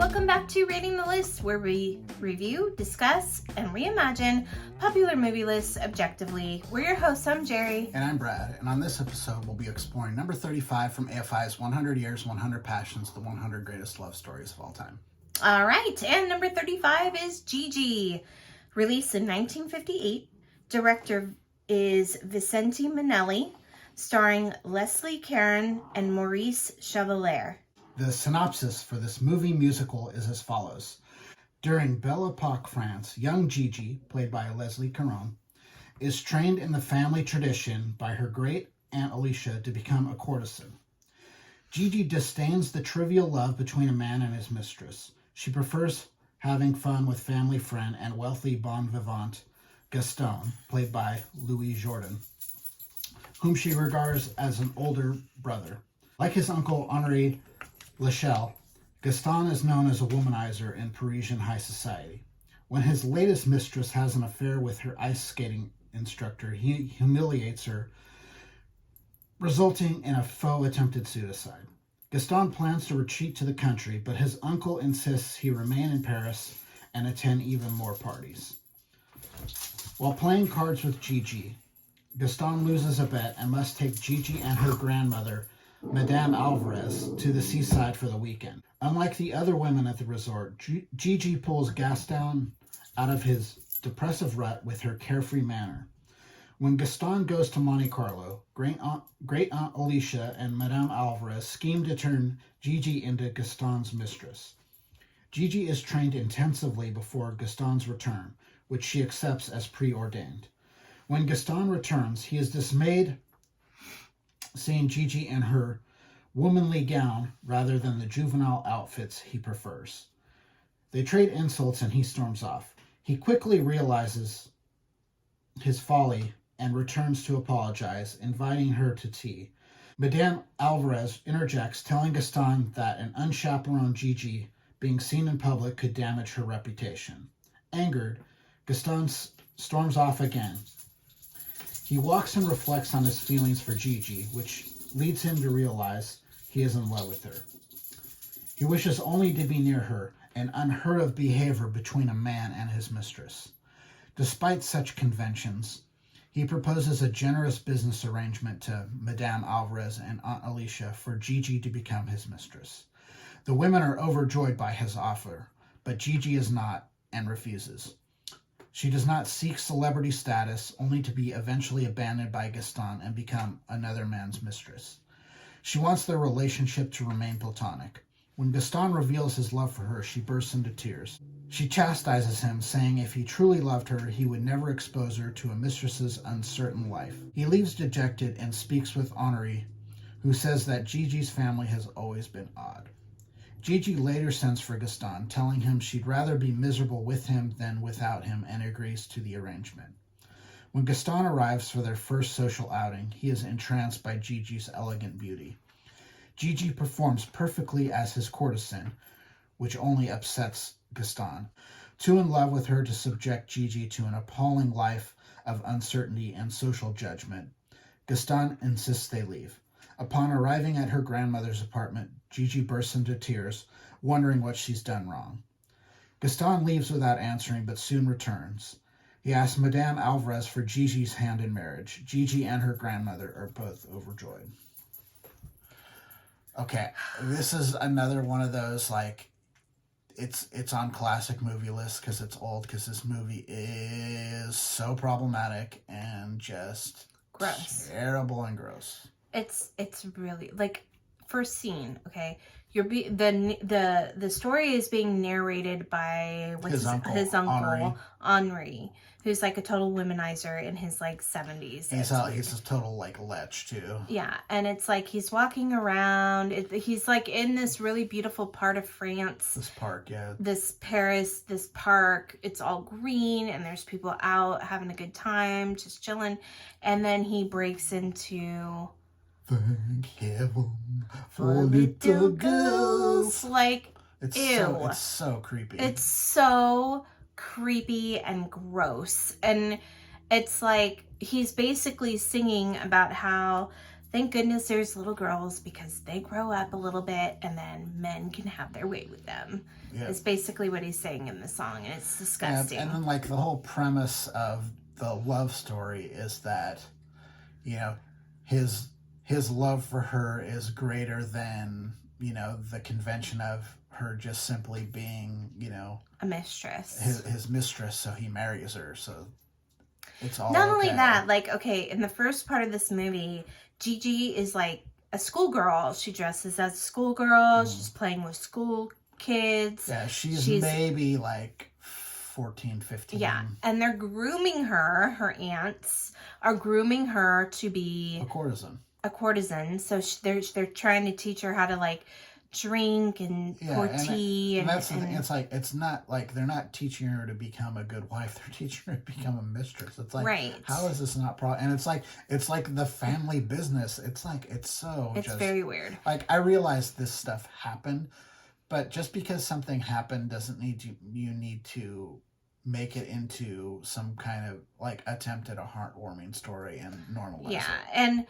Welcome back to Rating the List, where we review, discuss, and reimagine popular movie lists objectively. We're your hosts. I'm Jerry. And I'm Brad. And on this episode, we'll be exploring number 35 from AFI's 100 Years, 100 Passions, the 100 Greatest Love Stories of All Time. All right, and number 35 is Gigi. Released in 1958. Director is Vicente Minnelli, starring Leslie Caron and Maurice Chevalier. The synopsis for this movie musical is as follows. During Belle Epoque France, young Gigi, played by Leslie Caron, is trained in the family tradition by her great aunt Alicia to become a courtesan. Gigi disdains the trivial love between a man and his mistress. She prefers having fun with family friend and wealthy bon vivant Gaston, played by Louis Jourdan, whom she regards as an older brother. Like his uncle Henri Lachelle, Gaston is known as a womanizer in Parisian high society. When his latest mistress has an affair with her ice skating instructor, he humiliates her, resulting in a faux attempted suicide. Gaston plans to retreat to the country, but his uncle insists he remain in Paris and attend even more parties. While playing cards with Gigi, Gaston loses a bet and must take Gigi and her grandmother, Madame Alvarez, to the seaside for the weekend. Unlike the other women at the resort, Gigi pulls Gaston out of his depressive rut with her carefree manner. When Gaston goes to Monte Carlo, Great Aunt Alicia and Madame Alvarez scheme to turn Gigi into Gaston's mistress. Gigi is trained intensively before Gaston's return, which she accepts as preordained. When Gaston returns, he is dismayed seeing Gigi in her womanly gown rather than the juvenile outfits he prefers. They trade insults and he storms off. He quickly realizes his folly and returns to apologize, inviting her to tea. Madame Alvarez interjects, telling Gaston that an unchaperoned Gigi being seen in public could damage her reputation. Angered, Gaston storms off again. He walks and reflects on his feelings for Gigi, which leads him to realize he is in love with her. He wishes only to be near her, an unheard of behavior between a man and his mistress. Despite such conventions, he proposes a generous business arrangement to Madame Alvarez and Aunt Alicia for Gigi to become his mistress. The women are overjoyed by his offer, but Gigi is not and refuses. She does not seek celebrity status, only to be eventually abandoned by Gaston and become another man's mistress. She wants their relationship to remain platonic. When Gaston reveals his love for her, she bursts into tears. She chastises him, saying if he truly loved her, he would never expose her to a mistress's uncertain life. He leaves dejected and speaks with Henri, who says that Gigi's family has always been odd. Gigi later sends for Gaston, telling him she'd rather be miserable with him than without him, and agrees to the arrangement. When Gaston arrives for their first social outing, he is entranced by Gigi's elegant beauty. Gigi performs perfectly as his courtesan, which only upsets Gaston, too in love with her to subject Gigi to an appalling life of uncertainty and social judgment. Gaston insists they leave. Upon arriving at her grandmother's apartment, Gigi bursts into tears, wondering what she's done wrong. Gaston leaves without answering, but soon returns. He asks Madame Alvarez for Gigi's hand in marriage. Gigi and her grandmother are both overjoyed. Okay, this is another one of those, like, it's on classic movie lists because it's old, because this movie is so problematic and just Gross. Terrible and gross. It's really, like, first scene, okay, the story is being narrated by his uncle Henri, who's like a total womanizer in his like 70s. He's a total like lech too. Yeah, and it's like he's walking around. He's like in this really beautiful part of France. This park, yeah. This Paris, this park. It's all green, and there's people out having a good time, just chilling. And then he breaks into thank heaven for little girls. Like, it's ew. It's so creepy. It's so creepy and gross. And it's like he's basically singing about how Thank goodness there's little girls because they grow up a little bit and then men can have their way with them. Yeah. It's basically what he's saying in the song, and it's disgusting. And then, like, the whole premise of the love story is that, you know, his love for her is greater than, you know, the convention of her just simply being, you know, a mistress. His mistress, so he marries her. So it's all not only that, like, okay, in the first part of this movie, Gigi is like a schoolgirl. She dresses as a schoolgirl. She's playing with school kids. Yeah, she's maybe like 14, 15. Yeah, and they're grooming her. Her aunts are grooming her to be a courtesan. A courtesan. So they're trying to teach her how to, like, drink and pour tea. And that's the thing. It's like, it's not like they're not teaching her to become a good wife. They're teaching her to become a mistress. It's like, right. How is this not and it's like the family business. It's like, it's very weird. Like, I realize this stuff happened, but just because something happened doesn't you need to make it into some kind of, like, attempt at a heartwarming story and normalize it. Yeah, and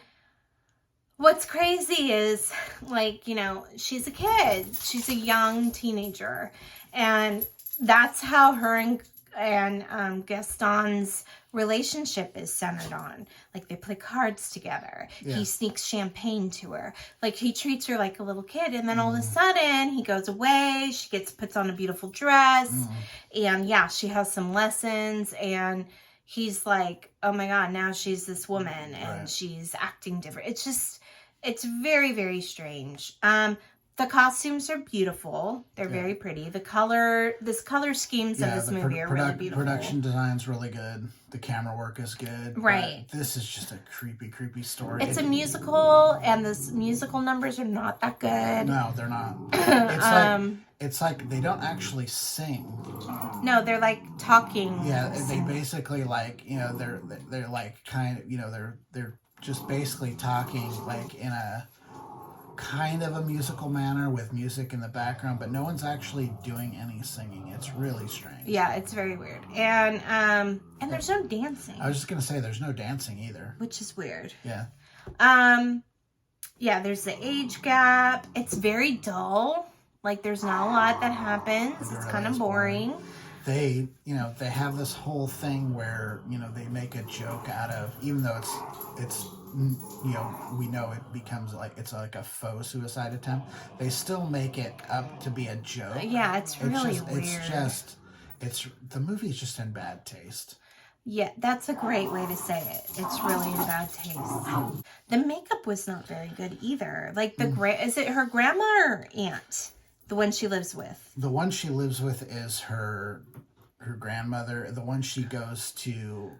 what's crazy is, like, you know, she's a kid. She's a young teenager. And that's how her and Gaston's relationship is centered on. Like, they play cards together. Yeah. He sneaks champagne to her. Like, he treats her like a little kid. And then all of a sudden, he goes away. She puts on a beautiful dress. And, yeah, she has some lessons. And he's like, oh, my God, now she's this woman. And she's acting different. It's just... It's very, very strange. The costumes are beautiful. They're very pretty. The color schemes of this movie are really beautiful. Production design's really good. The camera work is good. Right. This is just a creepy, creepy story. It's a musical, and the musical numbers are not that good. No, they're not. It's like they don't actually sing. No, they're like talking. Yeah, they basically, like, you know, they're like kind of, you know, they're just basically talking, like, in a kind of a musical manner with music in the background, but no one's actually doing any singing. It's really strange. Yeah, it's very weird. And there's no dancing. I was just gonna say there's no dancing either, which is weird. Yeah. Yeah, there's the age gap. It's very dull. Like, there's not a lot that happens. It's kind of boring. They, you know, they have this whole thing where, you know, they make a joke out of, even though it's, you know, we know it becomes like, it's like a faux suicide attempt. They still make it up to be a joke. Yeah, it's really weird. The movie's just in bad taste. Yeah, that's a great way to say it. It's really in bad taste. The makeup was not very good either. Like, is it her grandma or aunt? The one she lives with. The one she lives with is her grandmother. The one she goes to,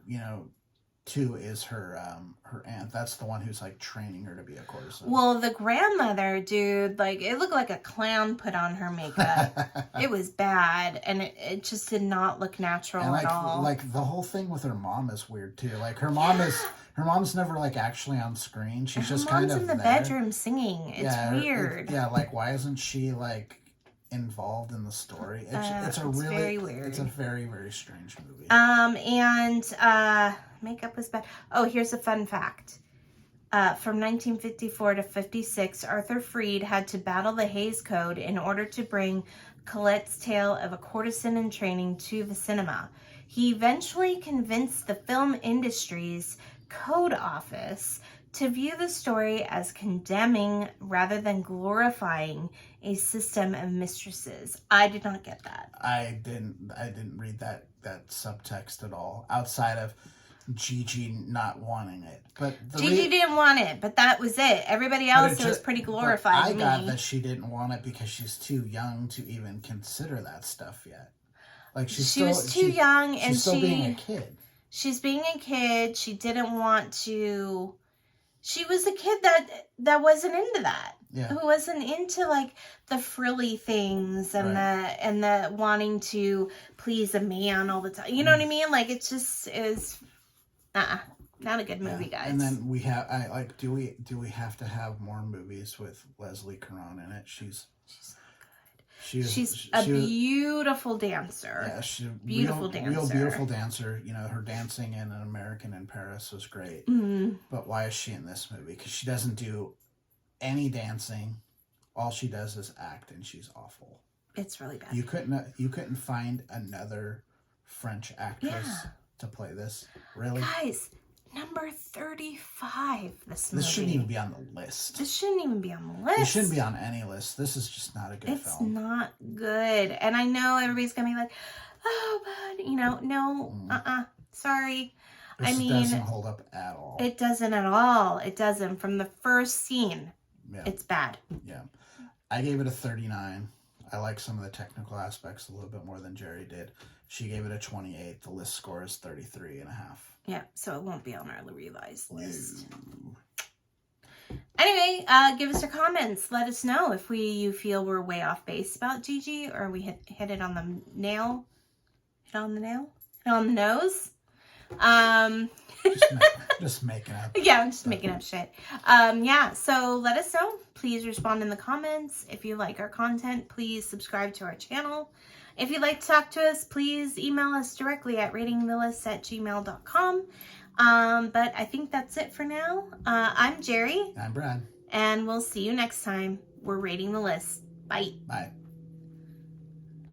you know, to is her aunt. That's the one who's, like, training her to be a courtesan. Well, the grandmother, dude, like, it looked like a clown put on her makeup. It was bad, and it just did not look natural at all. Like, the whole thing with her mom is weird too. Like, her mom's never, like, actually on screen. She's just kind of in the bedroom singing. It's weird. Like, why isn't she, like, involved in the story? It's very weird. It's a very, very strange movie. Makeup was bad. Oh, here's a fun fact. From 1954 to 56, Arthur Freed had to battle the Hays Code in order to bring Colette's tale of a courtesan in training to the cinema. He eventually convinced the film industry's code office to view the story as condemning rather than glorifying a system of mistresses. I did not get that. I didn't read that subtext at all, outside of Gigi not wanting it. But Gigi didn't want it, but that was it. Everybody else, it was pretty glorified to me. I got that she didn't want it because she's too young to even consider that stuff yet. Like, she was too young, and she's still being a kid. She's being a kid. She didn't want to. She was a kid that wasn't into that. Yeah. Who wasn't into, like, the frilly things and the wanting to please a man all the time. You know what I mean? Like, it just is not a good movie, guys. And then we have do we have to have more movies with Leslie Caron in it? She's not good. She's a beautiful dancer. Yeah, she's beautiful dancer. Real beautiful dancer. You know, her dancing in An American in Paris was great. But why is she in this movie? Because she doesn't do any dancing. All she does is act, and she's awful. It's really bad. You couldn't find another French actress to play this. Really, guys. Number 35. This shouldn't even be on the list. This shouldn't even be on the list. It shouldn't be on any list. This is just not a good film. It's not good. And I know everybody's going to be like, oh, but, no, sorry. This doesn't hold up at all. It doesn't at all. It doesn't. From the first scene, it's bad. Yeah. I gave it a 39. I like some of the technical aspects a little bit more than Jerry did. She gave it a 28. The list score is 33.5. Yeah, so it won't be on our revised list. No. Anyway, give us your comments. Let us know if you feel we're way off base about Gigi, or we hit it on the nail. Hit on the nail? Hit on the nose? Just making up. Yeah, I'm just making up shit. Yeah, so let us know. Please respond in the comments. If you like our content, please subscribe to our channel. If you'd like to talk to us, please email us directly at ratingthelist@gmail.com. But I think that's it for now. I'm Jerry. I'm Brad. And we'll see you next time. We're rating the list. Bye. Bye.